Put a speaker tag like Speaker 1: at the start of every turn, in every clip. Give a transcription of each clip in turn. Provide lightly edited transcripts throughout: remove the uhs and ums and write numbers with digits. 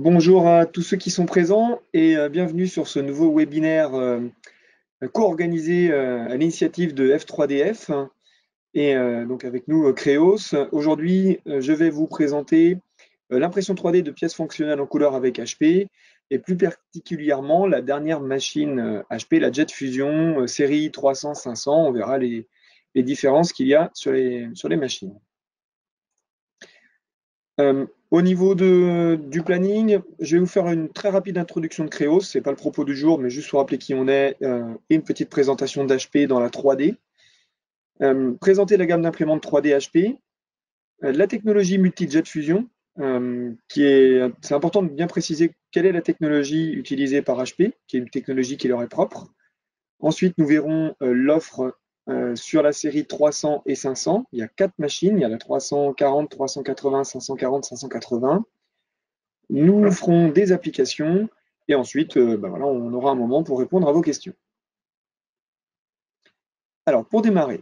Speaker 1: Bonjour à tous ceux qui sont présents et bienvenue sur ce nouveau webinaire co-organisé à l'initiative de F3DF et donc avec nous Créos. Aujourd'hui, je vais vous présenter l'impression 3D de pièces fonctionnelles en couleur avec HP et plus particulièrement la dernière machine HP, la Jet Fusion série 300-500. On verra les différences qu'il y a sur les machines. Au niveau du planning, je vais vous faire une très rapide introduction de Créos. Ce n'est pas le propos du jour, mais juste pour rappeler qui on est, et une petite présentation d'HP dans la 3D. Présenter la gamme d'imprimantes 3D HP, la technologie multi-jet fusion, c'est important de bien préciser quelle est la technologie utilisée par HP, qui est une technologie qui leur est propre. Ensuite, nous verrons l'offre sur la série 300 et 500. Il y a 4 machines, il y a la 340, 380, 540, 580. Nous ferons des applications et ensuite, voilà, on aura un moment pour répondre à vos questions. Alors, pour démarrer,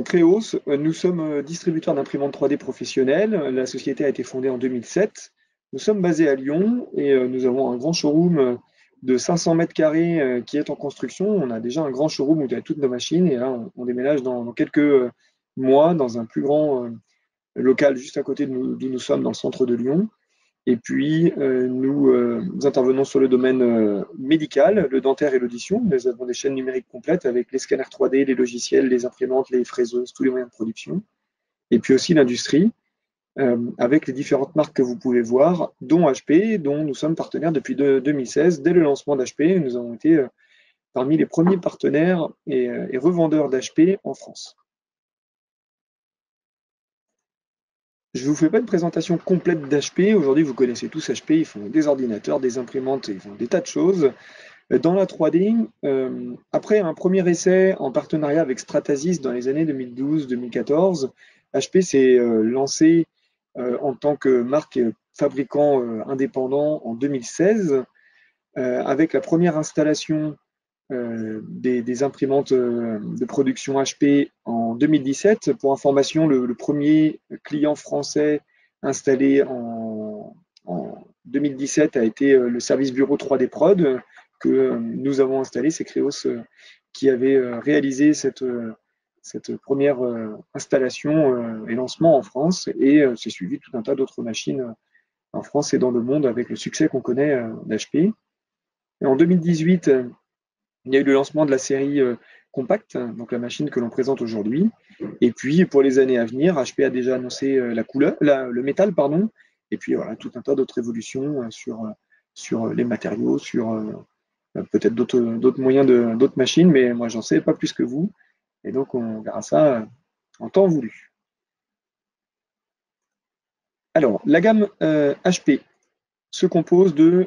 Speaker 1: Créos, nous sommes distributeurs d'imprimantes 3D professionnelles. La société a été fondée en 2007. Nous sommes basés à Lyon et nous avons un grand showroom de 500 mètres carrés qui est en construction. On a déjà un grand showroom où il y a toutes nos machines et là, on déménage dans quelques mois dans un plus grand local juste à côté d'où nous sommes, dans le centre de Lyon. Et puis, nous intervenons sur le domaine médical, le dentaire et l'audition. Nous avons des chaînes numériques complètes avec les scanners 3D, les logiciels, les imprimantes, les fraiseuses, tous les moyens de production. Et puis aussi l'industrie, avec les différentes marques que vous pouvez voir, dont HP, dont nous sommes partenaires depuis 2016. Dès le lancement d'HP, nous avons été parmi les premiers partenaires et revendeurs d'HP en France. Je ne vous fais pas une présentation complète d'HP. Aujourd'hui, vous connaissez tous HP. Ils font des ordinateurs, des imprimantes, ils font des tas de choses. Dans la 3D, après un premier essai en partenariat avec Stratasys dans les années 2012-2014, HP s'est lancé en tant que marque fabricant indépendant en 2016 avec la première installation des imprimantes de production HP en 2017. Pour information, le premier client français installé en 2017 a été le service bureau 3D Prod que nous avons installé. C'est Créos qui avait réalisé cette première installation et lancement en France et c'est suivi tout un tas d'autres machines en France et dans le monde avec le succès qu'on connaît d'HP. En 2018, il y a eu le lancement de la série Compact, donc la machine que l'on présente aujourd'hui. Et puis, pour les années à venir, HP a déjà annoncé le métal, pardon. Et puis, voilà, tout un tas d'autres évolutions sur les matériaux, sur peut-être d'autres moyens d'autres machines, mais moi, j'en sais pas plus que vous. Et donc, on verra ça en temps voulu. Alors, la gamme HP se compose de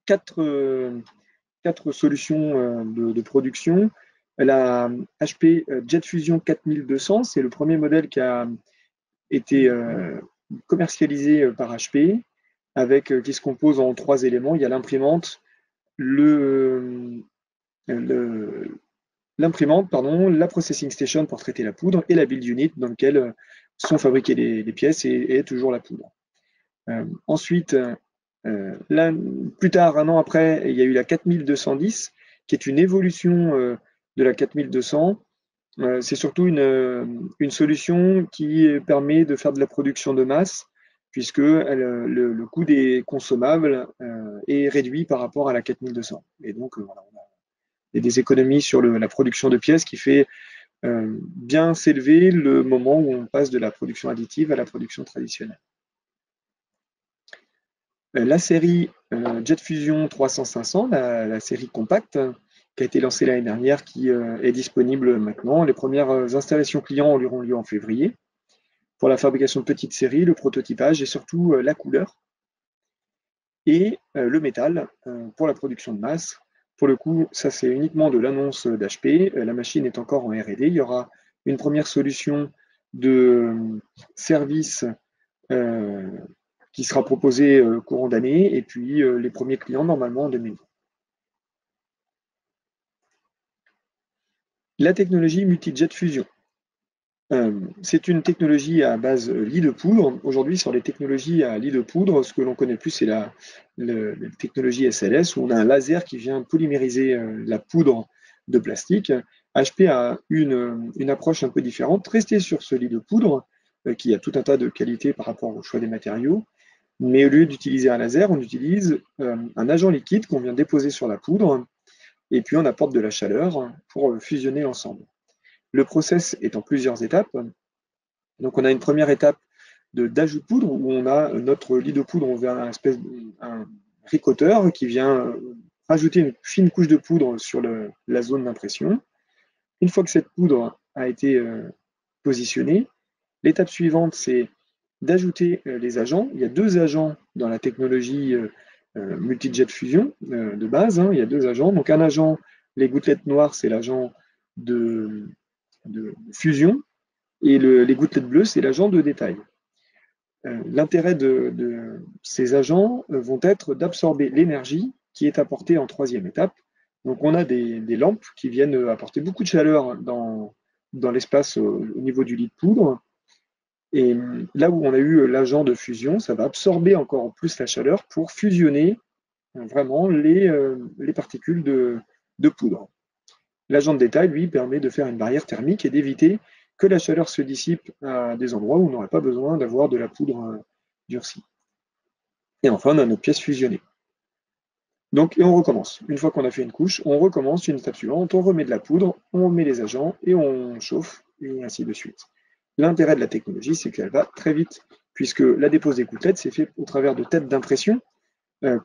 Speaker 1: quatre solutions de production. La HP Jet Fusion 4200, c'est le premier modèle qui a été commercialisé par HP, qui se compose en 3 éléments. Il y a l'imprimante, l'imprimante, la processing station pour traiter la poudre et la build unit dans lequel sont fabriquées les pièces et toujours la poudre. Ensuite, là, plus tard, un an après, il y a eu la 4210, qui est une évolution de la 4200. C'est surtout une solution qui permet de faire de la production de masse, puisque le coût des consommables est réduit par rapport à la 4200. Et donc, voilà, on a des économies sur la production de pièces qui fait bien s'élever le moment où on passe de la production additive à la production traditionnelle. La série Jet Fusion 300-500, la série compacte, qui a été lancée l'année dernière, qui est disponible maintenant. Les premières installations clients auront lieu en février pour la fabrication de petites séries, le prototypage et surtout la couleur. Et le métal pour la production de masse. Pour le coup, ça c'est uniquement de l'annonce d'HP. La machine est encore en R&D. Il y aura une première solution de service qui sera proposé courant d'année, et puis les premiers clients normalement en 2020. La technologie multi-jet fusion. C'est une technologie à base lit de poudre. Aujourd'hui, sur les technologies à lit de poudre, ce que l'on connaît plus, c'est la technologie SLS, où on a un laser qui vient polymériser la poudre de plastique. HP a une approche un peu différente, rester sur ce lit de poudre, qui a tout un tas de qualités par rapport au choix des matériaux. Mais au lieu d'utiliser un laser, on utilise un agent liquide qu'on vient déposer sur la poudre, et puis on apporte de la chaleur pour fusionner l'ensemble. Le process est en plusieurs étapes. Donc on a une première étape d'ajout de poudre où on a notre lit de poudre, on vient un ricoteur qui vient rajouter une fine couche de poudre sur la zone d'impression. Une fois que cette poudre a été positionnée, l'étape suivante c'est d'ajouter les agents. Il y a deux agents dans la technologie multijet fusion de base, hein. Il y a deux agents. Donc un agent, les gouttelettes noires, c'est l'agent de fusion, et les gouttelettes bleues, c'est l'agent de détail. L'intérêt de ces agents vont être d'absorber l'énergie qui est apportée en troisième étape. Donc on a des lampes qui viennent apporter beaucoup de chaleur dans l'espace au niveau du lit de poudre. Et là où on a eu l'agent de fusion, ça va absorber encore plus la chaleur pour fusionner vraiment les particules de poudre. L'agent de détail, lui, permet de faire une barrière thermique et d'éviter que la chaleur se dissipe à des endroits où on n'aurait pas besoin d'avoir de la poudre durcie. Et enfin, on a notre pièce fusionnée. Donc, et on recommence. Une fois qu'on a fait une couche, on recommence une étape suivante, on remet de la poudre, on met les agents et on chauffe, et ainsi de suite. L'intérêt de la technologie, c'est qu'elle va très vite, puisque la dépose des gouttelettes, c'est fait au travers de têtes d'impression,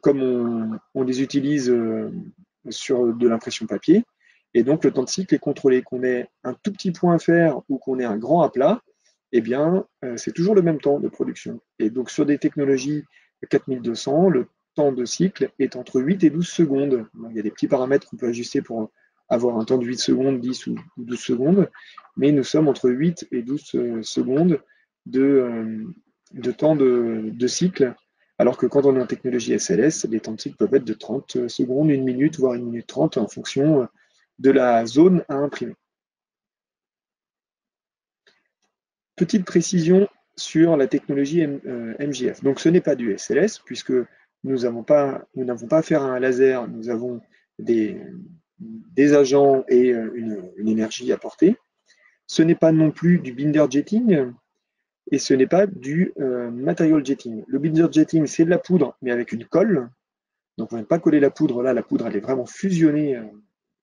Speaker 1: comme on les utilise sur de l'impression papier. Et donc, le temps de cycle est contrôlé. Qu'on ait un tout petit point à faire ou qu'on ait un grand à plat, eh bien, c'est toujours le même temps de production. Et donc, sur des technologies 4200, le temps de cycle est entre 8 et 12 secondes. Donc, il y a des petits paramètres qu'on peut ajuster pour avoir un temps de 8 secondes, 10 ou 12 secondes, mais nous sommes entre 8 et 12 secondes de temps de cycle, alors que quand on est en technologie SLS, les temps de cycle peuvent être de 30 secondes, 1 minute, voire 1 minute 30 en fonction de la zone à imprimer. Petite précision sur la technologie MJF. Donc ce n'est pas du SLS, puisque nous n'avons pas affaire à un laser, nous avons des agents et une énergie apportée. Ce n'est pas non plus du binder jetting, et ce n'est pas du material jetting. Le binder jetting, c'est de la poudre, mais avec une colle. Donc on ne va pas coller la poudre là, la poudre elle est vraiment fusionnée,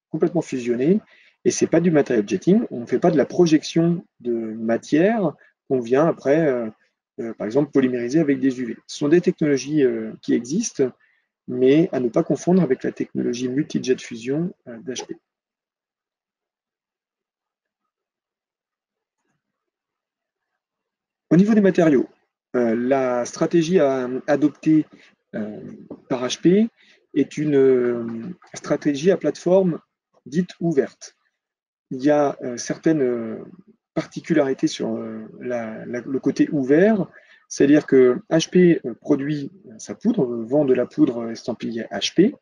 Speaker 1: complètement fusionnée, et c'est pas du material jetting, on ne fait pas de la projection de matière qu'on vient après, par exemple, polymériser avec des UV. Ce sont des technologies qui existent, mais à ne pas confondre avec la technologie multijet fusion d'HP. Au niveau des matériaux, la stratégie à adopter euh, par HP est une stratégie à plateforme dite ouverte. Il y a certaines particularités sur le côté ouvert, c'est-à-dire que HP produit sa poudre, vend de la poudre estampillée HP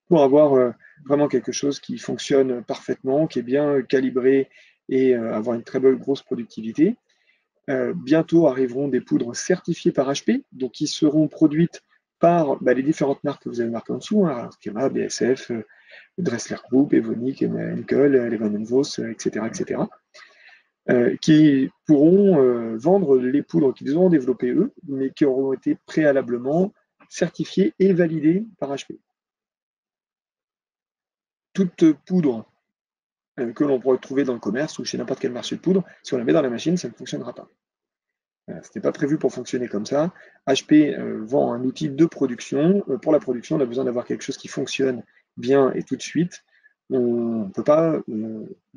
Speaker 1: pour avoir vraiment quelque chose qui fonctionne parfaitement, qui est bien calibré et avoir une très bonne grosse productivité. Bientôt arriveront des poudres certifiées par HP, donc qui seront produites par les différentes marques que vous avez marquées en dessous, hein, Arkema, BSF, Dressler Group, Evonik, Henkel, Leven Vos, etc., etc., qui pourront vendre les poudres qu'ils auront développées eux, mais qui auront été préalablement certifiées et validées par HP. Toute poudre que l'on pourrait trouver dans le commerce ou chez n'importe quel marché de poudre, si on la met dans la machine, ça ne fonctionnera pas. Ce n'était pas prévu pour fonctionner comme ça. HP vend un outil de production. Pour la production, on a besoin d'avoir quelque chose qui fonctionne bien et tout de suite. On peut pas,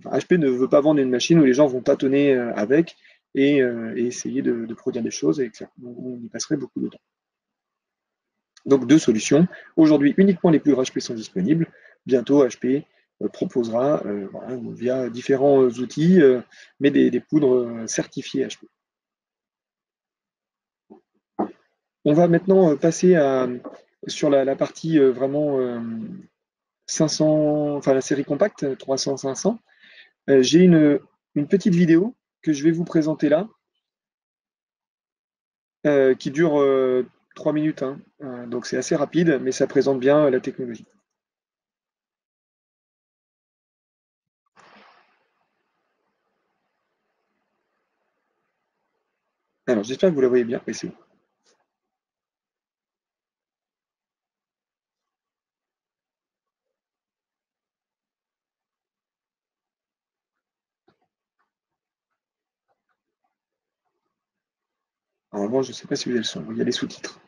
Speaker 1: HP ne veut pas vendre une machine où les gens vont tâtonner avec et essayer de produire des choses et on y passerait beaucoup de temps. Donc deux solutions. Aujourd'hui, uniquement les poudres HP sont disponibles. Bientôt, HP proposera via différents outils, mais des poudres certifiées HP. On va maintenant passer sur la partie vraiment 500, enfin la série compacte 300-500. J'ai une petite vidéo que je vais vous présenter là, qui dure 3 minutes, hein. Donc c'est assez rapide, mais ça présente bien la technologie. Alors j'espère que vous la voyez bien. Oui, c'est bon. En revanche, je ne sais pas si vous avez le son. Il y a les sous-titres.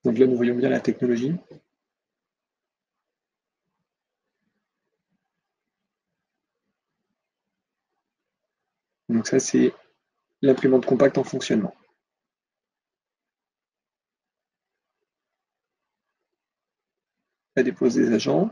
Speaker 1: Donc là, nous voyons bien la technologie. Donc ça, c'est l'imprimante compacte en fonctionnement. Elle dépose des agents.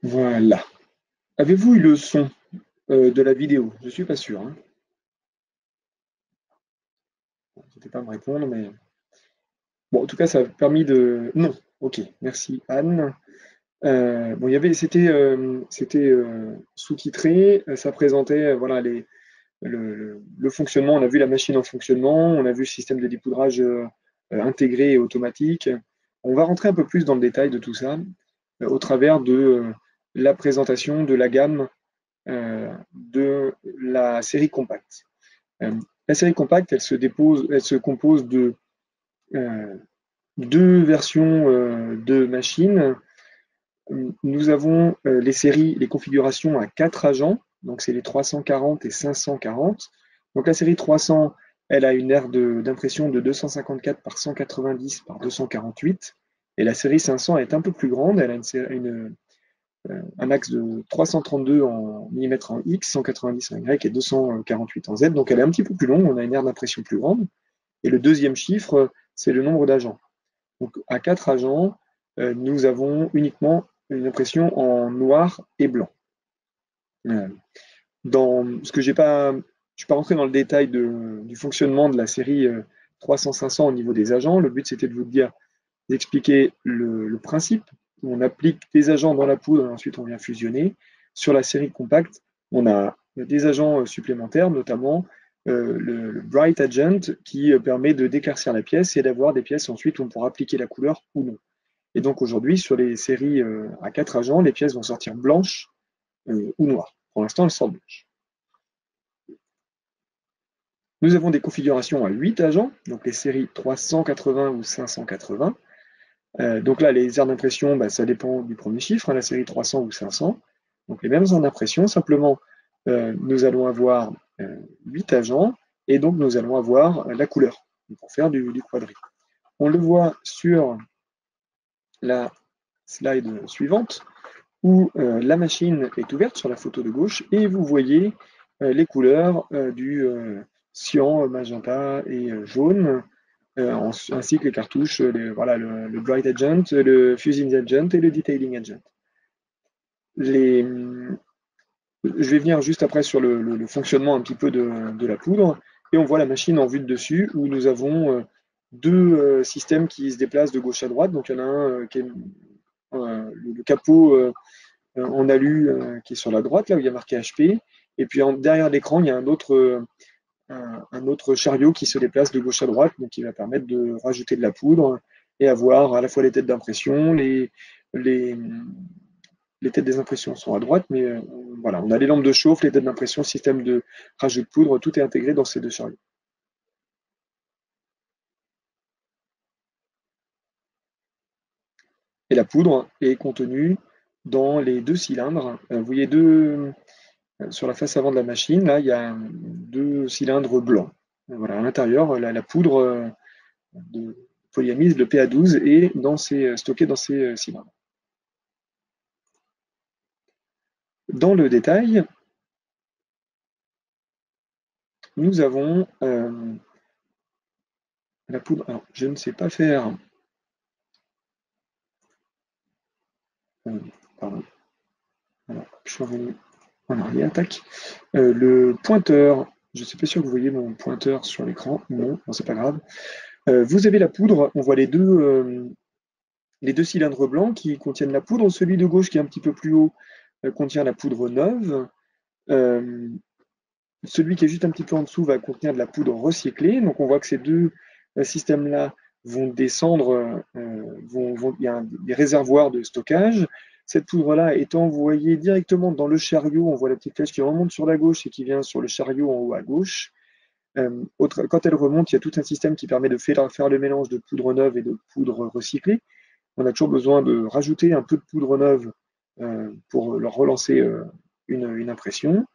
Speaker 1: Voilà. Avez-vous eu le son de la vidéo? Je suis pas sûr, hein. N'hésitez pas à me répondre, mais bon, en tout cas, ça a permis de. Non. Ok. Merci, Anne. Bon, c'était sous-titré. Ça présentait, voilà, le fonctionnement. On a vu la machine en fonctionnement. On a vu le système de dépoudrage intégré et automatique. On va rentrer un peu plus dans le détail de tout ça au travers de la présentation de la gamme de la série compacte. Euh, la série compacte, elle se compose de euh, deux versions de machines. Nous avons les configurations à 4 agents, donc c'est les 340 et 540. Donc la série 300, elle a une aire d'impression de 254 par 190 par 248, et la série 500 est un peu plus grande, elle a un axe de 332 en mm en X, 190 en Y et 248 en Z, donc elle est un petit peu plus longue, on a une aire d'impression plus grande. Et le deuxième chiffre, c'est le nombre d'agents. Donc à 4 agents, nous avons uniquement une impression en noir et blanc. Euh, Dans ce que j'ai pas, je ne suis pas rentré dans le détail du fonctionnement de la série 300-500 au niveau des agents. Le but, c'était de vous dire, d'expliquer le principe. On applique des agents dans la poudre et ensuite on vient fusionner. Sur la série compacte, on a des agents supplémentaires, notamment le Bright Agent qui permet de d'éclaircir la pièce et d'avoir des pièces ensuite où on pourra appliquer la couleur ou non. Et donc aujourd'hui, sur les séries à 4 agents, les pièces vont sortir blanches ou noires. Pour l'instant, elles sortent blanches. Nous avons des configurations à 8 agents, donc les séries 380 ou 580. Donc là, les aires d'impression, bah, ça dépend du premier chiffre, hein, la série 300 ou 500. Donc les mêmes aires d'impression, simplement, nous allons avoir 8 agents et donc nous allons avoir la couleur pour faire du quadri. On le voit sur la slide suivante où la machine est ouverte sur la photo de gauche et vous voyez les couleurs du cyan, magenta et jaune, ainsi que les cartouches, voilà, le Bright Agent, le Fusing Agent et le Detailing Agent. Je vais venir juste après sur le fonctionnement un petit peu de la poudre et on voit la machine en vue de dessus où nous avons deux systèmes qui se déplacent de gauche à droite. Donc il y en a un qui est le capot en alu qui est sur la droite, là où il y a marqué HP. Et puis derrière l'écran, il y a un autre chariot qui se déplace de gauche à droite, donc qui va permettre de rajouter de la poudre et avoir à la fois les têtes d'impression, les, les têtes des impressions sont à droite, mais voilà, on a les lampes de chauffe, les têtes d'impression, système de rajout de poudre, tout est intégré dans ces deux chariots. Et la poudre est contenue dans les deux cylindres. Vous voyez sur la face avant de la machine, là, il y a deux cylindres blancs. Voilà, à l'intérieur, la poudre de polyamide, le PA12, est stockée dans ces cylindres. Dans le détail, nous avons la poudre. Alors, je ne sais pas faire. Pardon. Alors, je suis revenu en arrière. Tac. Le pointeur. Je ne suis pas sûr que vous voyez mon pointeur sur l'écran. Non, c'est pas grave. Vous avez la poudre. On voit les deux cylindres blancs qui contiennent la poudre. Celui de gauche qui est un petit peu plus haut contient la poudre neuve. Celui qui est juste un petit peu en dessous va contenir de la poudre recyclée. Donc on voit que ces deux systèmes-là vont descendre, il y a des réservoirs de stockage. Cette poudre-là est envoyée directement dans le chariot. On voit la petite flèche qui remonte sur la gauche et qui vient sur le chariot en haut à gauche. Quand elle remonte, il y a tout un système qui permet de faire le mélange de poudre neuve et de poudre recyclée. On a toujours besoin de rajouter un peu de poudre neuve pour leur relancer une impression.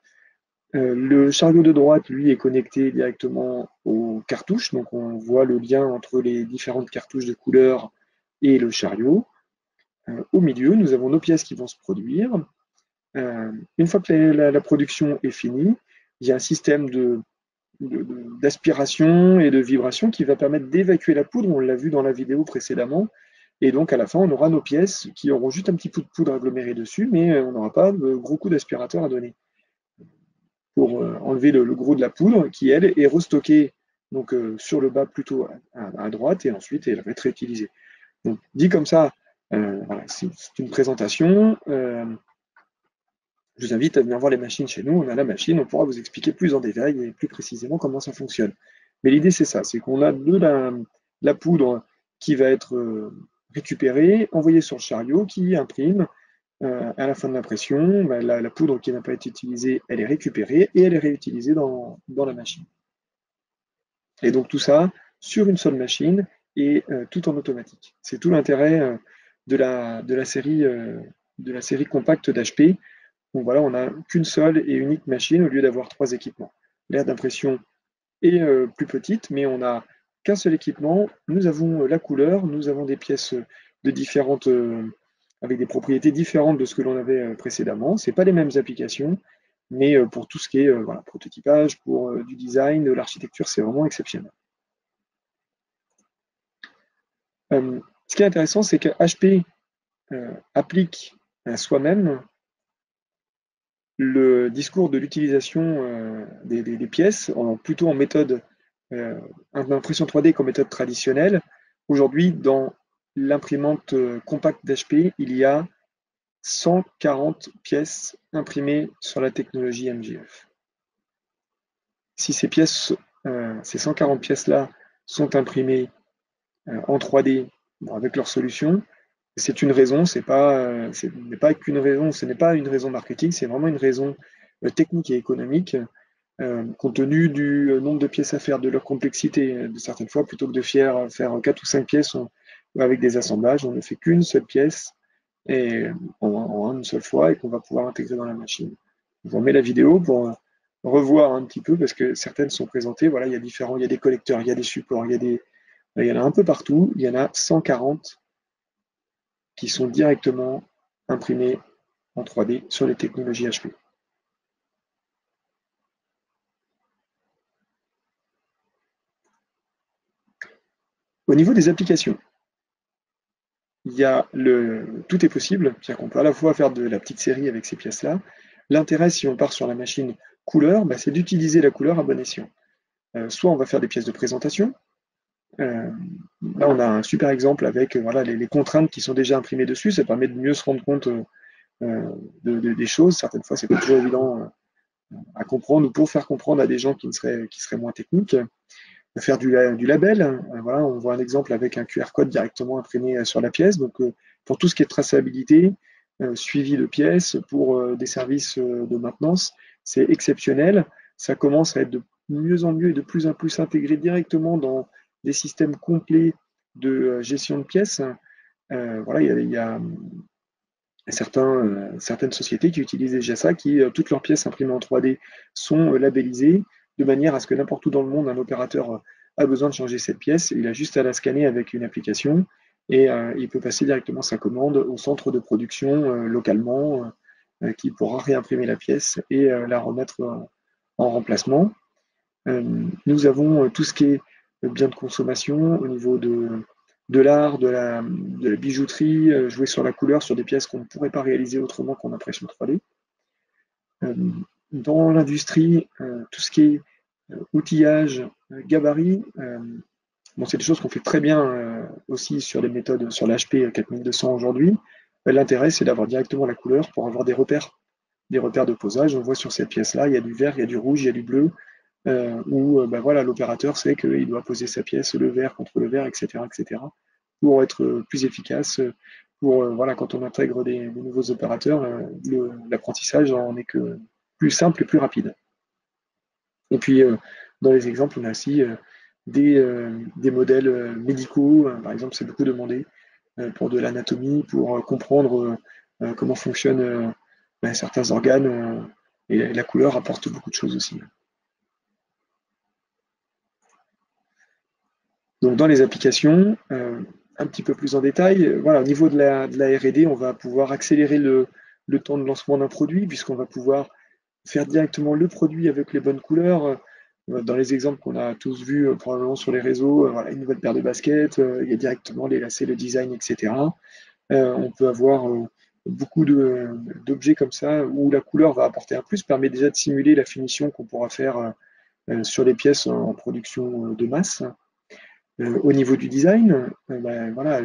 Speaker 1: Le chariot de droite, lui, est connecté directement aux cartouches, donc on voit le lien entre les différentes cartouches de couleurs et le chariot. Au milieu, nous avons nos pièces qui vont se produire. Une fois que la production est finie, il y a un système d'aspiration et de vibration qui va permettre d'évacuer la poudre, on l'a vu dans la vidéo précédemment, et donc à la fin on aura nos pièces qui auront juste un petit peu de poudre agglomérée dessus, mais on n'aura pas de gros coup d'aspirateur à donner pour enlever le gros de la poudre qui, elle, est restockée donc, sur le bas plutôt à droite et ensuite elle va être réutilisée. Donc, dit comme ça, voilà, c'est une présentation. Je vous invite à venir voir les machines chez nous. On a la machine, on pourra vous expliquer plus en détail et plus précisément comment ça fonctionne. Mais l'idée, c'est ça, c'est qu'on a de la poudre qui va être récupérée, envoyée sur le chariot qui imprime. À la fin de l'impression, bah, la poudre qui n'a pas été utilisée, elle est récupérée et elle est réutilisée dans la machine. Et donc tout ça sur une seule machine et tout en automatique. C'est tout l'intérêt de la série compacte d'HP. Donc voilà, on n'a qu'une seule et unique machine au lieu d'avoir trois équipements. L'aire d'impression est plus petite, mais on n'a qu'un seul équipement. Nous avons la couleur, nous avons des pièces de différentes avec des propriétés différentes de ce que l'on avait précédemment. Ce n'est pas les mêmes applications, mais pour tout ce qui est voilà, prototypage, pour du design, de l'architecture, c'est vraiment exceptionnel. Ce qui est intéressant, c'est que HP applique à soi-même le discours de l'utilisation des pièces, plutôt en méthode d'impression 3D comme méthode traditionnelle. Aujourd'hui, dans l'imprimante compacte d'HP, il y a 140 pièces imprimées sur la technologie MJF. Si ces 140 pièces-là sont imprimées en 3D avec leur solution, c'est une raison, ce n'est pas qu'une raison, ce n'est pas une raison marketing, c'est vraiment une raison technique et économique, compte tenu du nombre de pièces à faire, de leur complexité. De certaines fois, plutôt que de faire 4 ou 5 pièces, avec des assemblages, on ne fait qu'une seule pièce et en une seule fois et qu'on va pouvoir intégrer dans la machine. Je vous remets la vidéo pour revoir un petit peu parce que certaines sont présentées. Voilà, il y a différents, il y a des collecteurs, il y a des supports, il y en a un peu partout. Il y en a 140 qui sont directement imprimés en 3D sur les technologies HP. Au niveau des applications, tout est possible, c'est-à-dire qu'on peut à la fois faire de la petite série avec ces pièces-là. L'intérêt, si on part sur la machine couleur, c'est d'utiliser la couleur à bon escient. Soit on va faire des pièces de présentation. Euh, Là, on a un super exemple avec voilà, les contraintes qui sont déjà imprimées dessus. Ça permet de mieux se rendre compte des choses. Certaines fois, c'est pas toujours évident à comprendre ou pour faire comprendre à des gens qui seraient moins techniques. Faire du label. Voilà, on voit un exemple avec un QR code directement imprimé sur la pièce. Donc, pour tout ce qui est traçabilité, suivi de pièces, pour des services de maintenance, c'est exceptionnel. Ça commence à être de mieux en mieux et de plus en plus intégré directement dans des systèmes complets de gestion de pièces. Voilà, il y a certaines sociétés qui utilisent déjà ça, qui toutes leurs pièces imprimées en 3D sont labellisées de manière à ce que n'importe où dans le monde un opérateur a besoin de changer cette pièce, il a juste à la scanner avec une application et il peut passer directement sa commande au centre de production localement qui pourra réimprimer la pièce et la remettre en remplacement. Nous avons tout ce qui est bien de consommation au niveau de l'art, de la bijouterie, jouer sur la couleur, sur des pièces qu'on ne pourrait pas réaliser autrement qu'en impression 3D. Euh, Dans l'industrie, tout ce qui est outillage, gabarit, bon, c'est des choses qu'on fait très bien aussi sur les méthodes, sur l'HP 4200 aujourd'hui. L'intérêt, c'est d'avoir directement la couleur pour avoir des repères de posage. On voit sur cette pièce-là, il y a du vert, il y a du rouge, il y a du bleu, où voilà, l'opérateur sait qu'il doit poser sa pièce, le vert contre le vert, etc., etc., pour être plus efficace. Pour voilà, quand on intègre des nouveaux opérateurs, l'apprentissage en est que plus simple et plus rapide. Et puis dans les exemples, on a aussi des modèles médicaux. Par exemple, c'est beaucoup demandé pour de l'anatomie, pour comprendre comment fonctionnent certains organes. Et la couleur apporte beaucoup de choses aussi. Donc dans les applications, un petit peu plus en détail, voilà, au niveau de la R&D, on va pouvoir accélérer le temps de lancement d'un produit, puisqu'on va pouvoir faire directement le produit avec les bonnes couleurs. Dans les exemples qu'on a tous vus probablement sur les réseaux, voilà, une nouvelle paire de baskets, il y a directement les lacets, le design, etc. On peut avoir beaucoup d'objets comme ça où la couleur va apporter un plus, permet déjà de simuler la finition qu'on pourra faire sur les pièces en production de masse. Au niveau du design, voilà,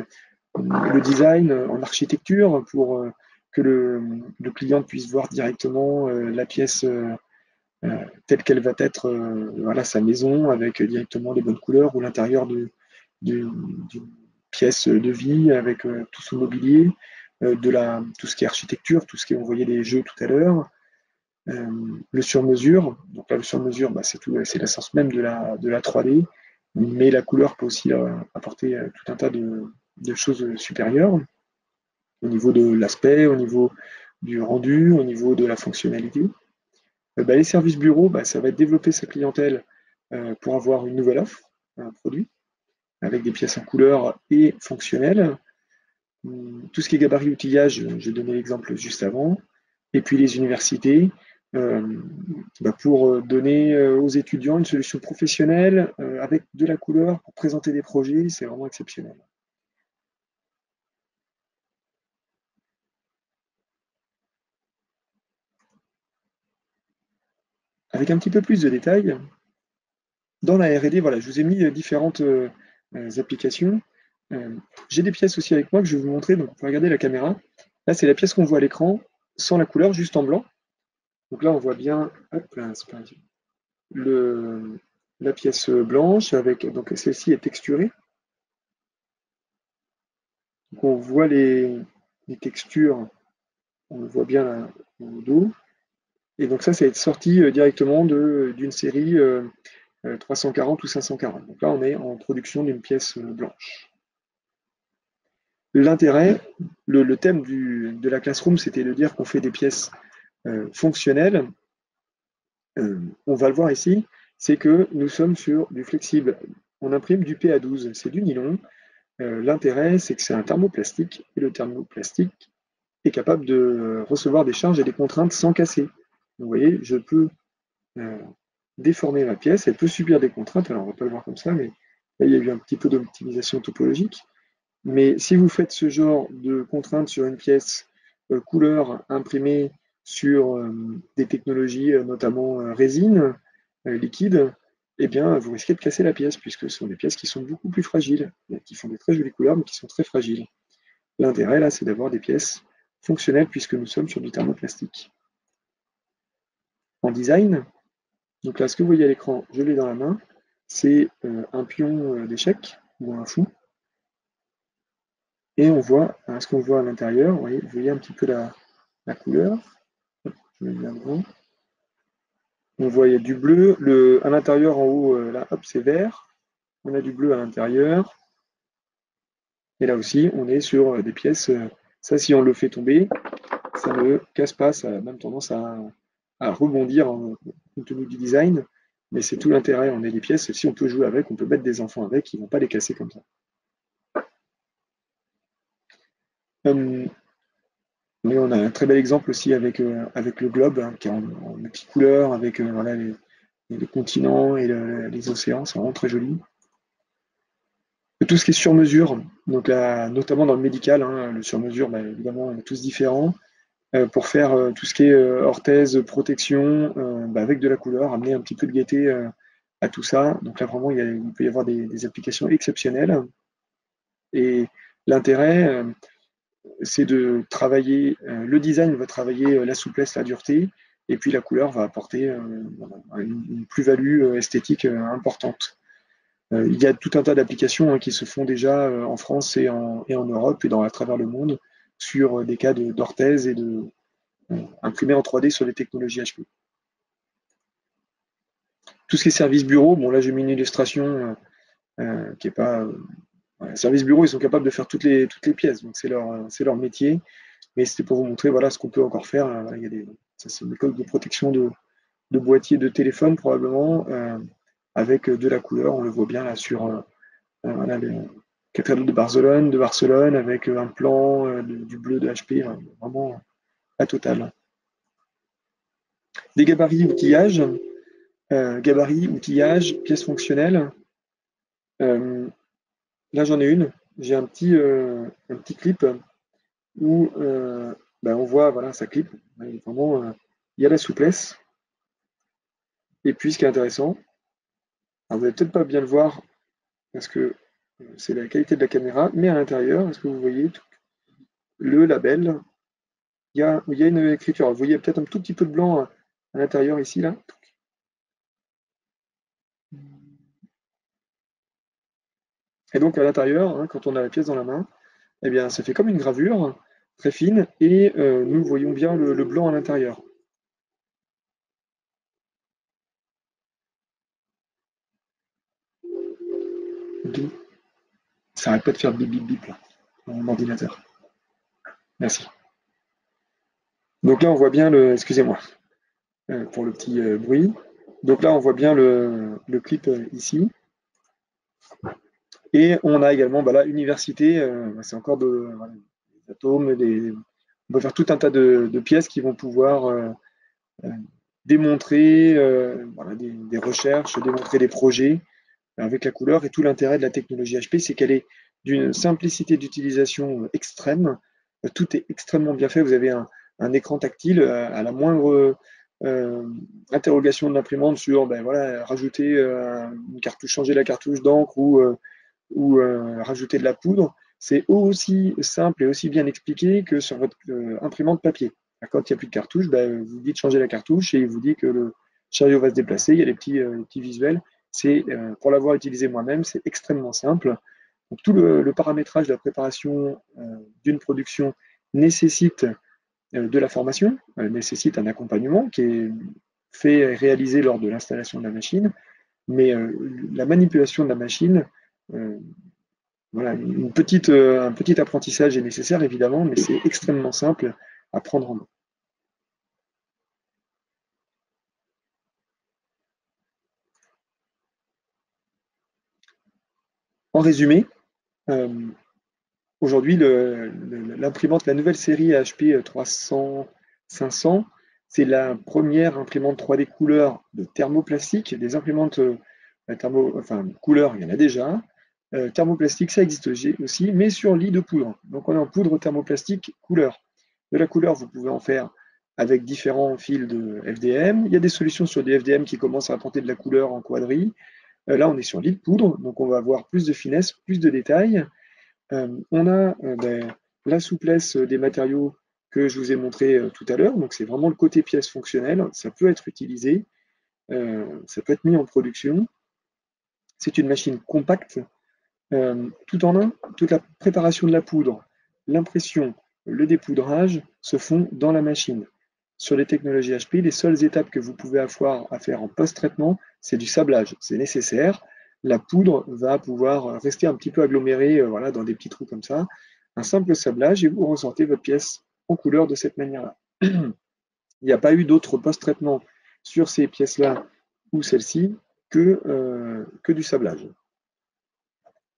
Speaker 1: le design en architecture pour que le client puisse voir directement la pièce telle qu'elle va être, voilà, sa maison, avec directement les bonnes couleurs, ou l'intérieur d'une pièce de vie avec tout son mobilier, tout ce qui est architecture, tout ce qui est, on voyait les jeux tout à l'heure, le sur-mesure. Donc là, le sur-mesure, c'est l'essence même de la 3D, mais la couleur peut aussi apporter tout un tas de choses supérieures au niveau de l'aspect, au niveau du rendu, au niveau de la fonctionnalité. Les services bureaux, ça va être développer sa clientèle pour avoir une nouvelle offre, un produit, avec des pièces en couleur et fonctionnelles. Tout ce qui est gabarit outillage, j'ai donné l'exemple juste avant. Et puis les universités, euh, pour donner aux étudiants une solution professionnelle avec de la couleur pour présenter des projets, c'est vraiment exceptionnel. Avec un petit peu plus de détails, dans la R&D, voilà, je vous ai mis différentes applications. Euh, j'ai des pièces aussi avec moi que je vais vous montrer. Donc, on peut regarder la caméra. Là, c'est la pièce qu'on voit à l'écran, sans la couleur, juste en blanc. Donc là, on voit bien hop, là, le, la pièce blanche. Donc celle-ci est texturée. Donc, on voit les textures, on le voit bien là, au dos. Et donc ça est sorti directement d'une série 340 ou 540. Donc là, on est en production d'une pièce blanche. L'intérêt, le thème de la classroom, c'était de dire qu'on fait des pièces fonctionnelles. On va le voir ici, c'est que nous sommes sur du flexible. On imprime du PA12, c'est du nylon. L'intérêt, c'est que c'est un thermoplastique, et le thermoplastique est capable de recevoir des charges et des contraintes sans casser. Vous voyez, je peux euh, déformer ma pièce, elle peut subir des contraintes, alors on ne va pas le voir comme ça, mais là il y a eu un petit peu d'optimisation topologique. Mais si vous faites ce genre de contraintes sur une pièce couleur imprimée sur des technologies, notamment résine, liquide, eh bien, vous risquez de casser la pièce, puisque ce sont des pièces qui sont beaucoup plus fragiles, qui font des très jolies couleurs, mais qui sont très fragiles. L'intérêt, là, c'est d'avoir des pièces fonctionnelles, puisque nous sommes sur du thermoplastique. En design, donc là, ce que vous voyez à l'écran, je l'ai dans la main, c'est un pion d'échec, ou un fou, et on voit ce qu'on voit à l'intérieur. Vous voyez un petit peu la couleur. Je mets bien grand. On voit il y a du bleu. À l'intérieur, en haut, là, hop, c'est vert. On a du bleu à l'intérieur. Et là aussi, on est sur des pièces. Ça, si on le fait tomber, ça ne casse pas. Ça a même tendance à rebondir compte tenu du design. Mais c'est tout l'intérêt. On a des pièces. Si on peut jouer avec, on peut mettre des enfants avec. Ils ne vont pas les casser comme ça. Euh, Mais on a un très bel exemple aussi avec le globe, hein, qui est en multicouleur, avec voilà, les continents et les océans, c'est vraiment très joli. Tout ce qui est sur-mesure, donc là, notamment dans le médical, hein, le sur-mesure, bah, évidemment, on est tous différents. Pour faire tout ce qui est orthèse, protection, bah, avec de la couleur, amener un petit peu de gaieté à tout ça. Donc là, vraiment, il peut y avoir des applications exceptionnelles. Et l'intérêt, c'est de travailler, le design va travailler la souplesse, la dureté, et puis la couleur va apporter une plus-value esthétique importante. Il y a tout un tas d'applications qui se font déjà en France et en Europe et à travers le monde sur des cas d'orthèse et de imprimés en 3D sur des technologies HP. Tout ce qui est service bureau, bon là j'ai mis une illustration qui est pas. Service bureau, ils sont capables de faire toutes les pièces, donc c'est leur métier. Mais c'était pour vous montrer voilà, ce qu'on peut encore faire. Il y a ça, c'est une coque de protection de boîtier de téléphone probablement, avec de la couleur. On le voit bien là sur voilà, les cathédrale de Barcelone, avec un plan du bleu de HP, vraiment la totale. Des gabarits, outillage, pièces fonctionnelles. Euh, Là j'en ai une. J'ai un petit clip où ben, on voit voilà, ça clip. Vraiment, il y a la souplesse. Et puis, ce qui est intéressant, alors vous n'allez peut-être pas bien le voir parce que c'est la qualité de la caméra, mais à l'intérieur, est-ce que vous voyez le label? Il y a une écriture. Vous voyez peut-être un tout petit peu de blanc à l'intérieur ici, là. Et donc à l'intérieur, hein, quand on a la pièce dans la main, eh bien, ça fait comme une gravure très fine et nous voyons bien le blanc à l'intérieur. Ça arrête pas de faire bip bip bip là, mon ordinateur. Merci. Donc là, on voit bien excusez-moi pour le petit bruit. Donc là, on voit bien le clip ici. Et on a également bah là, université, c'est encore voilà, des atomes, on peut faire tout un tas de pièces qui vont pouvoir euh, démontrer voilà, des recherches, démontrer des projets avec la couleur. Et tout l'intérêt de la technologie HP, c'est qu'elle est d'une simplicité d'utilisation extrême. Tout est extrêmement bien fait. Vous avez un écran tactile à la moindre euh, interrogation de l'imprimante sur ben voilà, rajouter une cartouche, changer la cartouche d'encre ou rajouter de la poudre. C'est aussi simple et aussi bien expliqué que sur votre imprimante papier. Quand il n'y a plus de cartouche, ben, vous dites changer la cartouche et il vous dit que le chariot va se déplacer. Il y a les petits visuels. C'est pour l'avoir utilisé moi-même, c'est extrêmement simple. Donc, tout le paramétrage de la préparation d'une production nécessite de la formation, nécessite un accompagnement qui est fait et réalisé lors de l'installation de la machine, mais la manipulation de la machine Voilà, un petit apprentissage est nécessaire évidemment, mais c'est extrêmement simple à prendre en main. En résumé, euh, aujourd'hui, l'imprimante, la nouvelle série HP 300-500, c'est la première imprimante 3D couleur de thermoplastique. Des imprimantes enfin, couleur, il y en a déjà. Thermoplastique, ça existe aussi, mais sur lit de poudre. Donc on est en poudre thermoplastique couleur. De la couleur, vous pouvez en faire avec différents fils de FDM. Il y a des solutions sur des FDM qui commencent à apporter de la couleur en quadrille. Là, on est sur lit de poudre, donc on va avoir plus de finesse, plus de détails. On a la souplesse des matériaux que je vous ai montré tout à l'heure. Donc c'est vraiment le côté pièce fonctionnelle. Ça peut être utilisé, ça peut être mis en production. C'est une machine compacte, tout en un. Toute la préparation de la poudre, l'impression, le dépoudrage se font dans la machine. Sur les technologies HP, les seules étapes que vous pouvez avoir à faire en post-traitement, c'est du sablage. C'est nécessaire. La poudre va pouvoir rester un petit peu agglomérée voilà, dans des petits trous comme ça. Un simple sablage et vous ressortez votre pièce en couleur de cette manière-là. Il n'y a pas eu d'autre post-traitement sur ces pièces-là ou celles-ci que du sablage.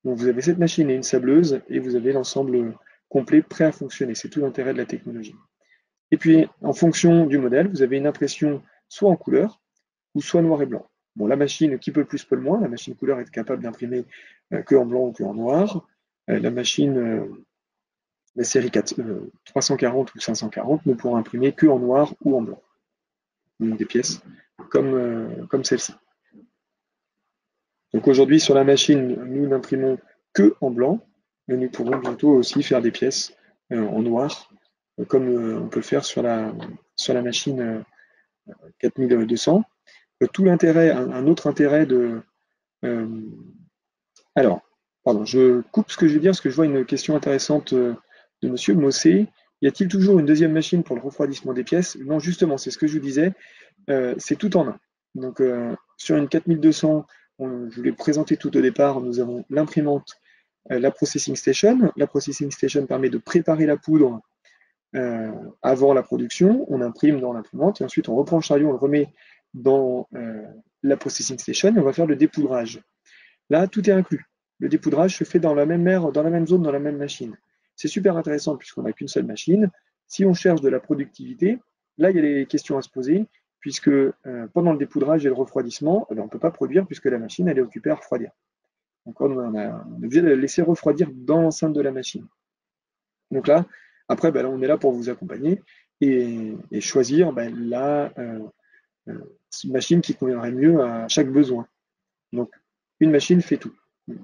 Speaker 1: Donc vous avez cette machine et une sableuse et vous avez l'ensemble complet prêt à fonctionner. C'est tout l'intérêt de la technologie. Et puis, en fonction du modèle, vous avez une impression soit en couleur ou soit noir et blanc. Bon, la machine qui peut le plus peut le moins. La machine couleur est capable d'imprimer que en blanc ou que en noir. La machine, la série 340 ou 540 ne pourra imprimer que en noir ou en blanc. Donc des pièces comme celle-ci. Donc aujourd'hui, sur la machine, nous n'imprimons que en blanc, mais nous pourrons bientôt aussi faire des pièces en noir, comme on peut le faire sur la machine 4200. Tout l'intérêt, un autre intérêt de... euh, alors, pardon, je coupe ce que je vais dire parce que je vois une question intéressante de Monsieur Mossé. Y a-t-il toujours une deuxième machine pour le refroidissement des pièces? Non, justement, c'est ce que je vous disais. C'est tout en un. Donc, sur une 4200, je vous l'ai présenté tout au départ, nous avons l'imprimante, la Processing Station. La Processing Station permet de préparer la poudre avant la production. On imprime dans l'imprimante et ensuite on reprend le chariot, on le remet dans la Processing Station et on va faire le dépoudrage. Là, tout est inclus. Le dépoudrage se fait dans la même aire, dans la même zone, dans la même machine. C'est super intéressant puisqu'on n'a qu'une seule machine. Si on cherche de la productivité, là, il y a des questions à se poser, puisque pendant le dépoudrage et le refroidissement, on ne peut pas produire puisque la machine, elle est occupée à refroidir. Donc, on est obligé de la laisser refroidir dans l'enceinte de la machine. Donc là, après, ben, on est là pour vous accompagner et choisir ben, la machine qui conviendrait mieux à chaque besoin. Donc, une machine fait tout.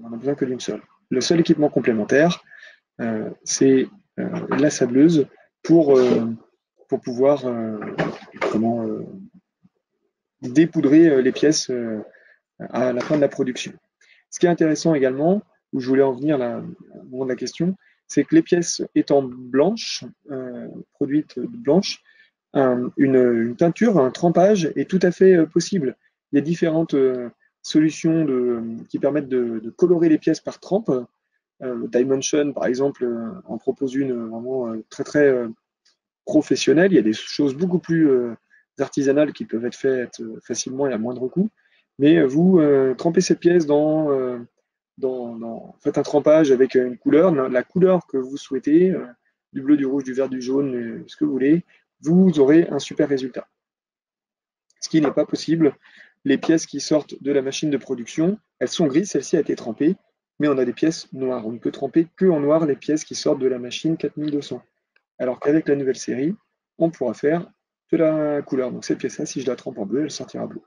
Speaker 1: On n'a besoin que d'une seule. Le seul équipement complémentaire, c'est la sableuse pour pouvoir comment, dépoudrer les pièces à la fin de la production. Ce qui est intéressant également, où je voulais en venir là, au moment de la question, c'est que les pièces étant blanches, produites blanches, une teinture, un trempage est tout à fait possible. Il y a différentes solutions qui permettent de colorer les pièces par trempe. Dimension, par exemple, en propose une vraiment très très professionnelle. Il y a des choses beaucoup plus artisanales qui peuvent être faites facilement et à moindre coût. Mais vous trempez cette pièce faites un trempage avec une couleur, la couleur que vous souhaitez, du bleu, du rouge, du vert, du jaune, ce que vous voulez, vous aurez un super résultat. Ce qui n'est pas possible, les pièces qui sortent de la machine de production, elles sont grises, celle-ci a été trempée, mais on a des pièces noires. On ne peut tremper que en noir les pièces qui sortent de la machine 4200. Alors qu'avec la nouvelle série, on pourra faire de la couleur. Donc cette pièce-là, si je la trempe en bleu, elle sortira bleue.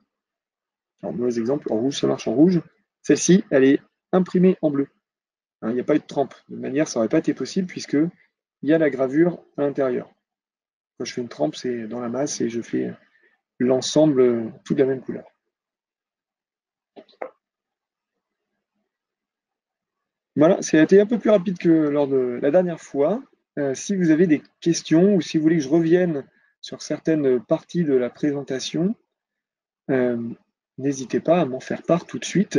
Speaker 1: Alors, mauvais exemple, en rouge, ça marche en rouge. Celle-ci, elle est imprimée en bleu. Hein, il n'y a pas eu de trempe. De manière, ça n'aurait pas été possible puisque il y a la gravure à l'intérieur. Quand je fais une trempe, c'est dans la masse et je fais l'ensemble tout de la même couleur. Voilà, ça a été un peu plus rapide que lors de la dernière fois. Si vous avez des questions ou si vous voulez que je revienne sur certaines parties de la présentation, euh, n'hésitez pas à m'en faire part tout de suite.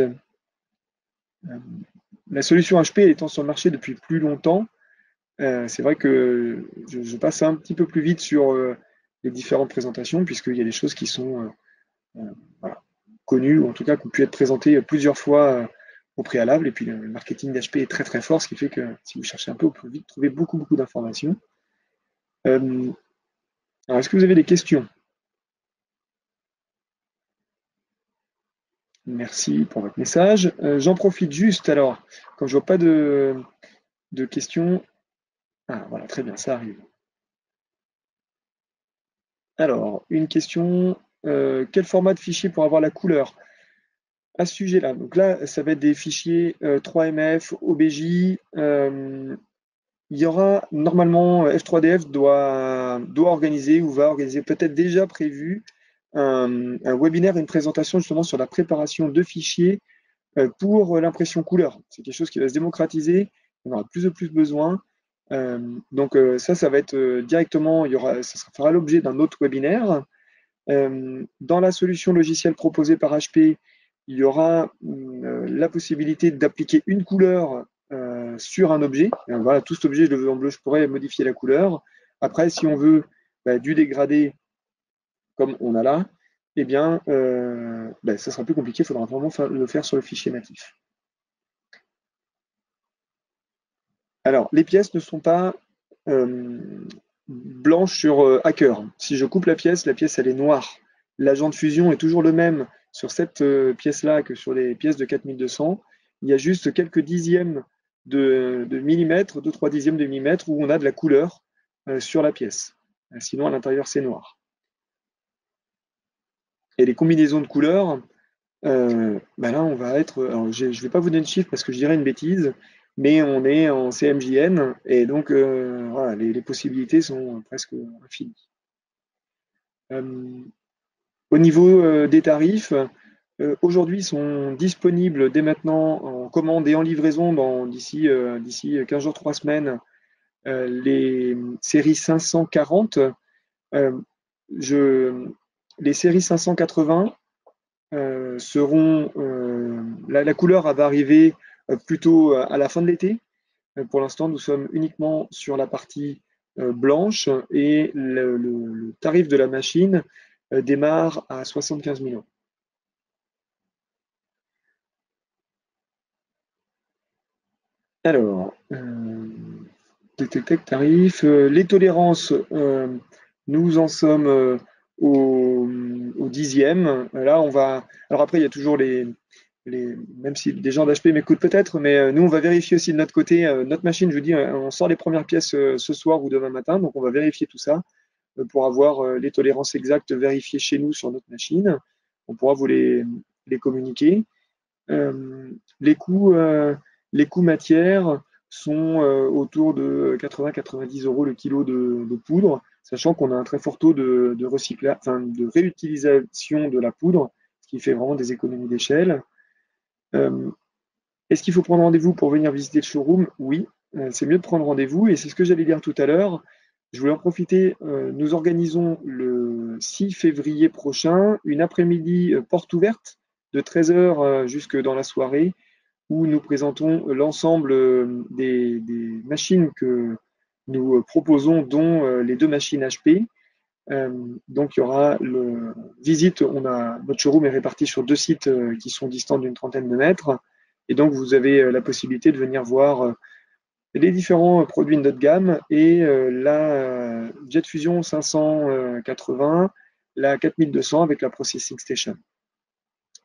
Speaker 1: la solution HP étant sur le marché depuis plus longtemps, c'est vrai que je passe un petit peu plus vite sur les différentes présentations, puisqu'il y a des choses qui sont voilà, connues, ou en tout cas qui ont pu être présentées plusieurs fois au préalable. Et puis le marketing d'HP est très très fort, ce qui fait que si vous cherchez un peu, vous pouvez vite trouver beaucoup beaucoup d'informations. Euh, alors, est-ce que vous avez des questions? Merci pour votre message. J'en profite juste alors, quand je vois pas de questions. Ah voilà, très bien, ça arrive. Alors, une question, quel format de fichier pour avoir la couleur? À ce sujet-là, donc là, ça va être des fichiers 3MF, OBJ. Il y aura normalement F3DF doit organiser ou va organiser, peut-être déjà prévu, un webinaire, une présentation justement sur la préparation de fichiers pour l'impression couleur. C'est quelque chose qui va se démocratiser, on aura de plus besoin. Donc ça va être directement, ça fera l'objet d'un autre webinaire. Dans la solution logicielle proposée par HP, il y aura la possibilité d'appliquer une couleur sur un objet. Voilà, tout cet objet, je le veux en bleu, je pourrais modifier la couleur. Après, si on veut du dégradé comme on a là, eh bien, ça sera plus compliqué, il faudra vraiment le faire sur le fichier natif. Alors, les pièces ne sont pas blanches sur Hacker. Si je coupe la pièce elle est noire. L'agent de fusion est toujours le même sur cette pièce-là que sur les pièces de 4200. Il y a juste quelques dixièmes de millimètres, 2-3 dixièmes de millimètre où on a de la couleur sur la pièce. Sinon, à l'intérieur, c'est noir. Et les combinaisons de couleurs, là, on va être. Alors, je ne vais pas vous donner de chiffres parce que je dirais une bêtise, mais on est en CMJN et donc voilà, les possibilités sont presque infinies. Au niveau des tarifs, aujourd'hui, ils sont disponibles dès maintenant en commande et en livraison d'ici 15 jours, 3 semaines, les séries 540. Euh, je, les séries 580 seront. La couleur va arriver plutôt à la fin de l'été. Pour l'instant, nous sommes uniquement sur la partie blanche et le tarif de la machine démarre à 75 000 euros. Alors, tarif. Les tolérances, nous en sommes au dixième. Là, on va. Alors après, il y a toujours même si des gens d'HP m'écoutent peut-être, mais nous, on va vérifier aussi de notre côté. Notre machine, je vous dis, on sort les premières pièces ce soir ou demain matin, donc on va vérifier tout ça pour avoir les tolérances exactes vérifiées chez nous sur notre machine. On pourra vous les communiquer. Euh, les coûts, euh, les coûts matières sont autour de 80-90 euros le kilo de poudre, sachant qu'on a un très fort taux de recyclage, enfin, de réutilisation de la poudre, ce qui fait vraiment des économies d'échelle. Euh, Est-ce qu'il faut prendre rendez-vous pour venir visiter le showroom? Oui, c'est mieux de prendre rendez-vous et c'est ce que j'allais dire tout à l'heure. Je voulais en profiter. Nous organisons le 6 février prochain une après-midi porte ouverte de 13 h jusque dans la soirée où nous présentons l'ensemble des machines que nous proposons, dont les deux machines HP. Donc il y aura visite, notre showroom est réparti sur deux sites qui sont distants d'une trentaine de mètres. Et donc vous avez la possibilité de venir voir les différents produits de notre gamme et la Jet Fusion 580, la 4200 avec la Processing Station.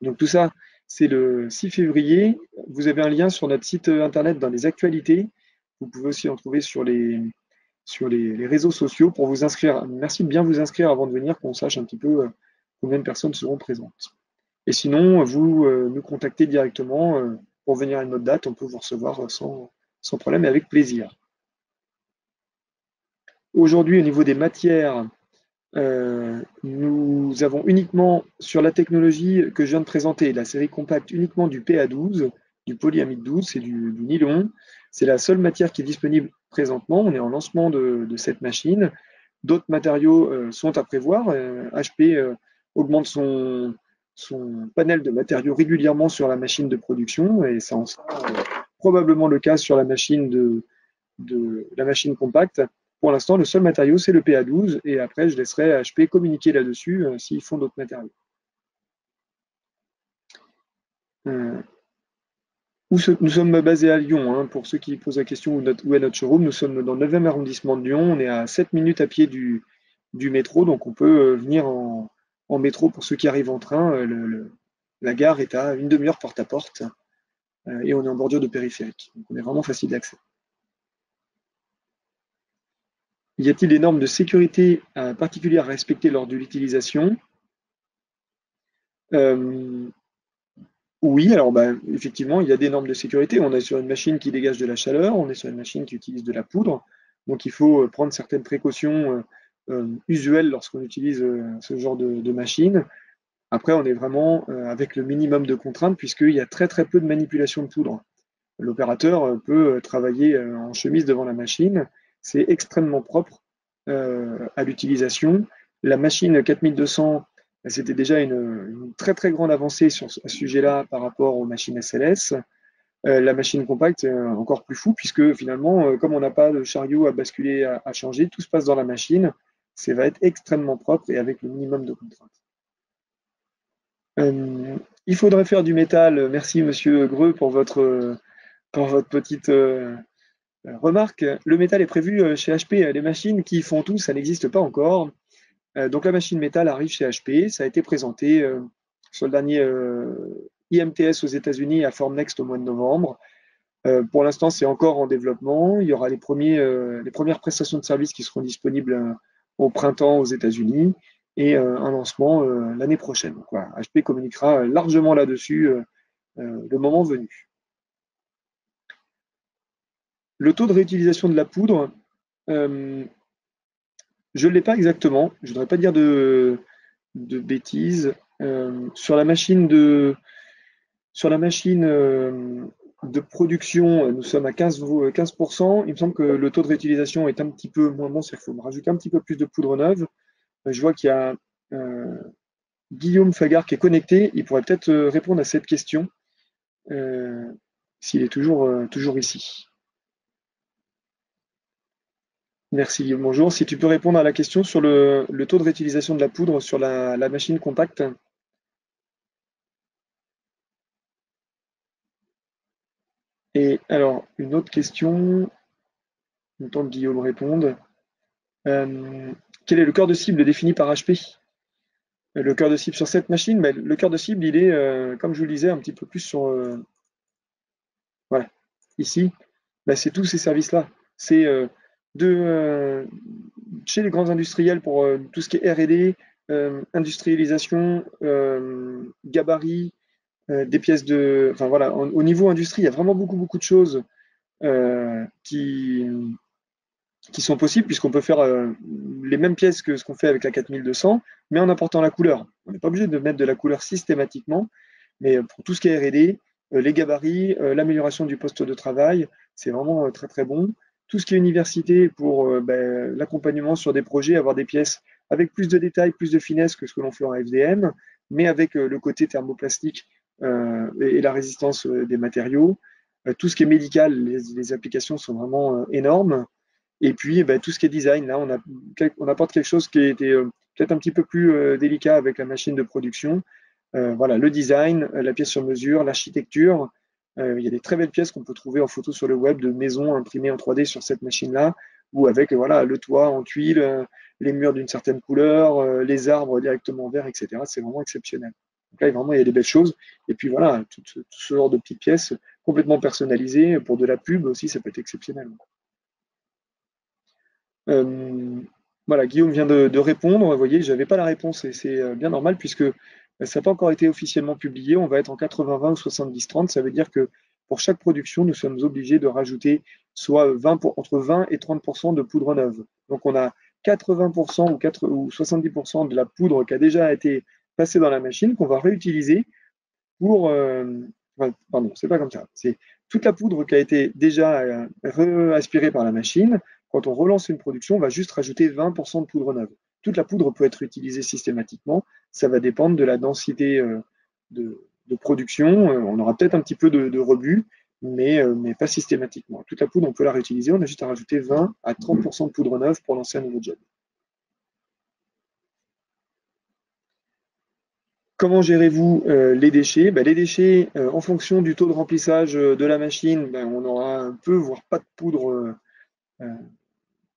Speaker 1: Donc tout ça, c'est le 6 février. Vous avez un lien sur notre site internet dans les actualités. Vous pouvez aussi en trouver sur les réseaux sociaux pour vous inscrire. Merci de bien vous inscrire avant de venir, qu'on sache un petit peu combien de personnes seront présentes. Et sinon, vous nous contactez directement pour venir à une autre date. On peut vous recevoir sans problème et avec plaisir. Aujourd'hui, au niveau des matières, nous avons uniquement sur la technologie que je viens de présenter, la série compacte uniquement du PA12, du polyamide 12, c'est du nylon. C'est la seule matière qui est disponible présentement. On est en lancement de cette machine. D'autres matériaux sont à prévoir. HP augmente son panel de matériaux régulièrement sur la machine de production et ça en sera probablement le cas sur la machine la machine compacte. Pour l'instant, le seul matériau, c'est le PA12, et après, je laisserai HP communiquer là-dessus s'ils font d'autres matériaux. Nous sommes basés à Lyon, hein, pour ceux qui posent la question où est notre showroom. Nous sommes dans le 9e arrondissement de Lyon. On est à 7 minutes à pied du métro, donc on peut venir en métro pour ceux qui arrivent en train. La gare est à une demi-heure porte à porte et on est en bordure de périphérique. Donc on est vraiment facile d'accès. Y a-t-il des normes de sécurité particulières à respecter lors de l'utilisation? Oui, alors effectivement, il y a des normes de sécurité. On est sur une machine qui dégage de la chaleur, on est sur une machine qui utilise de la poudre, donc il faut prendre certaines précautions usuelles lorsqu'on utilise ce genre de machine. Après, on est vraiment avec le minimum de contraintes puisqu'il y a très très peu de manipulation de poudre. L'opérateur peut travailler en chemise devant la machine. C'est extrêmement propre à l'utilisation. La machine 4200, c'était déjà une très très grande avancée sur ce sujet-là par rapport aux machines SLS. La machine compacte, encore plus fou, puisque finalement, comme on n'a pas de chariot à basculer, à changer, tout se passe dans la machine. Ça va être extrêmement propre et avec le minimum de contraintes. Il faudrait faire du métal. Merci Monsieur Greux pour votre petite remarque. Le métal est prévu chez HP. Les machines qui font tout, ça n'existe pas encore. Donc la machine métal arrive chez HP. Ça a été présenté sur le dernier IMTS aux États-Unis à Formnext au mois de novembre. Pour l'instant, c'est encore en développement. Il y aura les premières prestations de services qui seront disponibles au printemps aux États-Unis et un lancement l'année prochaine. Donc, voilà, HP communiquera largement là-dessus le moment venu. Le taux de réutilisation de la poudre, je ne l'ai pas exactement. Je ne voudrais pas dire de bêtises. Sur la machine de production, nous sommes à 15%. Il me semble que le taux de réutilisation est un petit peu moins bon, c'est-à-dire qu'il faut me rajouter un petit peu plus de poudre neuve. Je vois qu'il y a Guillaume Fagard qui est connecté. Il pourrait peut-être répondre à cette question s'il est toujours ici. Merci Guillaume, bonjour. Si tu peux répondre à la question sur le taux de réutilisation de la poudre sur la machine compacte. Et alors, une autre question, le temps que Guillaume réponde. Quel est le cœur de cible défini par HP? Le cœur de cible sur cette machine, le cœur de cible, il est, comme je vous le disais, un petit peu plus sur... voilà, ici, c'est tous ces services-là. C'est chez les grands industriels pour tout ce qui est R&D, industrialisation, gabarit, des pièces de... Enfin voilà, au niveau industrie, il y a vraiment beaucoup de choses qui sont possibles, puisqu'on peut faire les mêmes pièces que ce qu'on fait avec la 4200, mais en apportant la couleur. On n'est pas obligé de mettre de la couleur systématiquement, mais pour tout ce qui est R&D, les gabarits, l'amélioration du poste de travail, c'est vraiment très très bon. Tout ce qui est université pour l'accompagnement sur des projets, avoir des pièces avec plus de détails, plus de finesse que ce que l'on fait en FDM, mais avec le côté thermoplastique et la résistance des matériaux. Tout ce qui est médical, les applications sont vraiment énormes. Et puis, tout ce qui est design, là, on apporte quelque chose qui était peut-être un petit peu plus délicat avec la machine de production. Voilà, le design, la pièce sur mesure, l'architecture. Il y a des très belles pièces qu'on peut trouver en photo sur le web de maisons imprimées en 3D sur cette machine-là, ou avec voilà, le toit en tuile, les murs d'une certaine couleur, les arbres directement verts, etc. C'est vraiment exceptionnel. Donc là, vraiment, il y a des belles choses. Et puis voilà, tout ce genre de petites pièces complètement personnalisées pour de la pub aussi, ça peut être exceptionnel. Voilà, Guillaume vient de répondre. Vous voyez, je n'avais pas la réponse et c'est bien normal puisque ça n'a pas encore été officiellement publié. On va être en 80-20 ou 70-30. Ça veut dire que pour chaque production, nous sommes obligés de rajouter soit entre 20 et 30% de poudre neuve. Donc on a 80% ou 70% de la poudre qui a déjà été passée dans la machine qu'on va réutiliser pour... pardon, c'est pas comme ça. C'est toute la poudre qui a été déjà aspirée par la machine. Quand on relance une production, on va juste rajouter 20% de poudre neuve. Toute la poudre peut être utilisée systématiquement. Ça va dépendre de la densité de production. On aura peut-être un petit peu de rebut, mais pas systématiquement. Toute la poudre, on peut la réutiliser, on a juste à rajouter 20 à 30% de poudre neuve pour lancer un nouveau job. Comment gérez-vous les déchets? Les déchets, en fonction du taux de remplissage de la machine, on aura un peu, voire pas de poudre euh,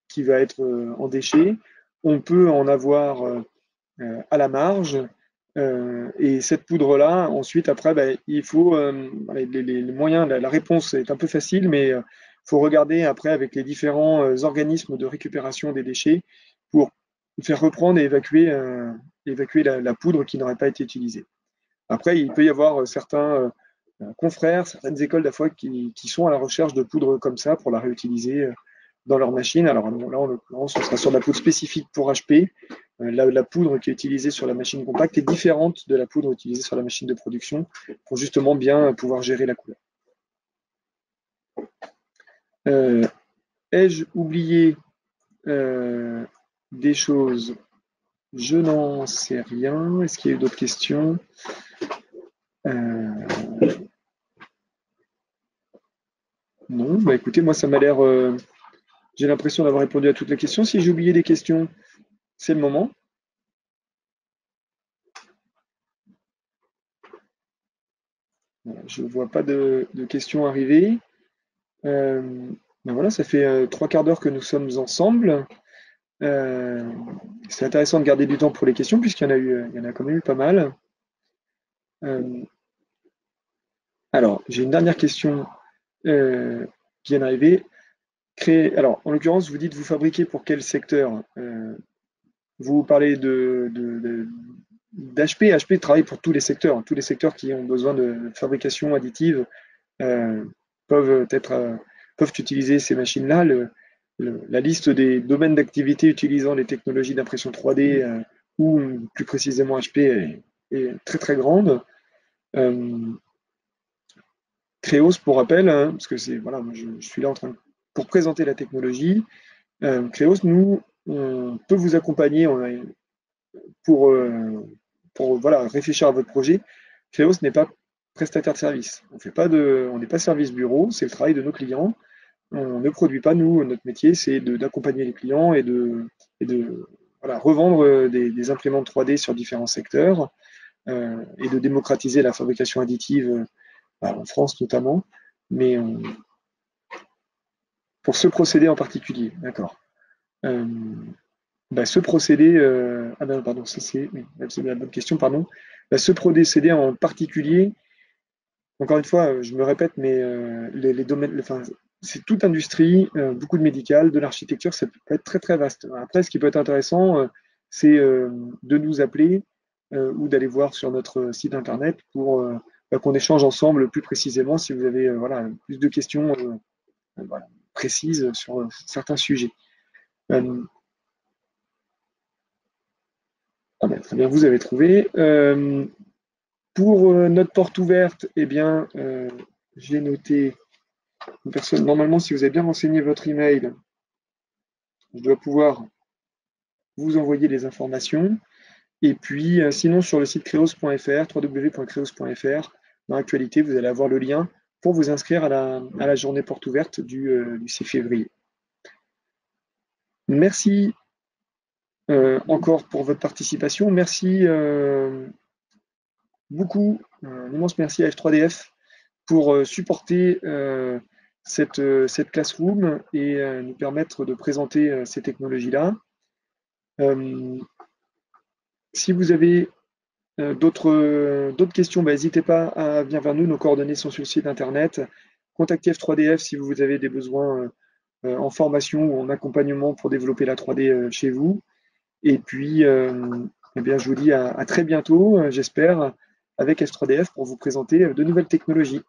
Speaker 1: qui va être en déchets. On peut en avoir à la marge. Et cette poudre-là, ensuite, après, il faut les moyens. La réponse est un peu facile, mais il faut regarder après avec les différents organismes de récupération des déchets pour faire reprendre et évacuer la poudre qui n'aurait pas été utilisée. Après, il peut y avoir certains confrères, certaines écoles d'affaires qui sont à la recherche de poudre comme ça pour la réutiliser dans leur machine. Alors là, en l'occurrence, on sera sur de la poudre spécifique pour HP. La poudre qui est utilisée sur la machine compacte est différente de la poudre utilisée sur la machine de production pour justement bien pouvoir gérer la couleur. Ai-je oublié des choses? Je n'en sais rien. Est-ce qu'il y a eu d'autres questions? Non, écoutez, moi ça m'a l'air. J'ai l'impression d'avoir répondu à toutes les questions. Si j'ai oublié des questions, c'est le moment. Voilà, je ne vois pas de questions arriver. Voilà, ça fait 3/4 d'heure que nous sommes ensemble. C'est intéressant de garder du temps pour les questions puisqu'il y en a eu, il y en a quand même eu pas mal. Alors, j'ai une dernière question qui vient d'arriver. Alors, en l'occurrence, vous dites vous fabriquez pour quel secteur? Vous parlez d'HP. HP travaille pour tous les secteurs. Tous les secteurs qui ont besoin de fabrication additive euh, peuvent peuvent utiliser ces machines-là. La liste des domaines d'activité utilisant les technologies d'impression 3D ou plus précisément HP est très très grande. Créos, pour rappel, hein, parce que c'est voilà, moi, je suis là pour présenter la technologie. Créos, nous, on peut vous accompagner pour, voilà, réfléchir à votre projet. Créos n'est pas prestataire de service. On n'est pas service bureau, c'est le travail de nos clients. On ne produit pas, nous, notre métier, c'est d'accompagner les clients et de voilà, revendre des imprimantes 3D sur différents secteurs et de démocratiser la fabrication additive en France notamment. Mais pour ce procédé en particulier, d'accord. Euh, Ce procédé, ah non, pardon, ça c'est la bonne question, pardon. Ce procédé en particulier, encore une fois, je me répète, mais les domaines, enfin, c'est toute industrie, beaucoup de médical, de l'architecture, ça peut être très très vaste. Après, ce qui peut être intéressant, c'est de nous appeler ou d'aller voir sur notre site internet pour qu'on échange ensemble plus précisément si vous avez voilà, plus de questions voilà, précises sur certains sujets. Très bien, vous avez trouvé. Pour notre porte ouverte, eh bien, j'ai noté une personne. Normalement, si vous avez bien renseigné votre email, je dois pouvoir vous envoyer les informations. Et puis, sinon, sur le site creos.fr, www.creos.fr, dans l'actualité, vous allez avoir le lien pour vous inscrire à la journée porte ouverte du 6 février. Merci encore pour votre participation. Merci beaucoup. Un immense merci à F3DF pour supporter cette classroom et nous permettre de présenter ces technologies-là. Si vous avez d'autres questions, n'hésitez pas à venir vers nous. Nos coordonnées sont sur le site internet. Contactez F3DF si vous avez des besoins en formation ou en accompagnement pour développer la 3D chez vous. Et puis, eh bien, je vous dis à très bientôt, j'espère, avec F3DF pour vous présenter de nouvelles technologies.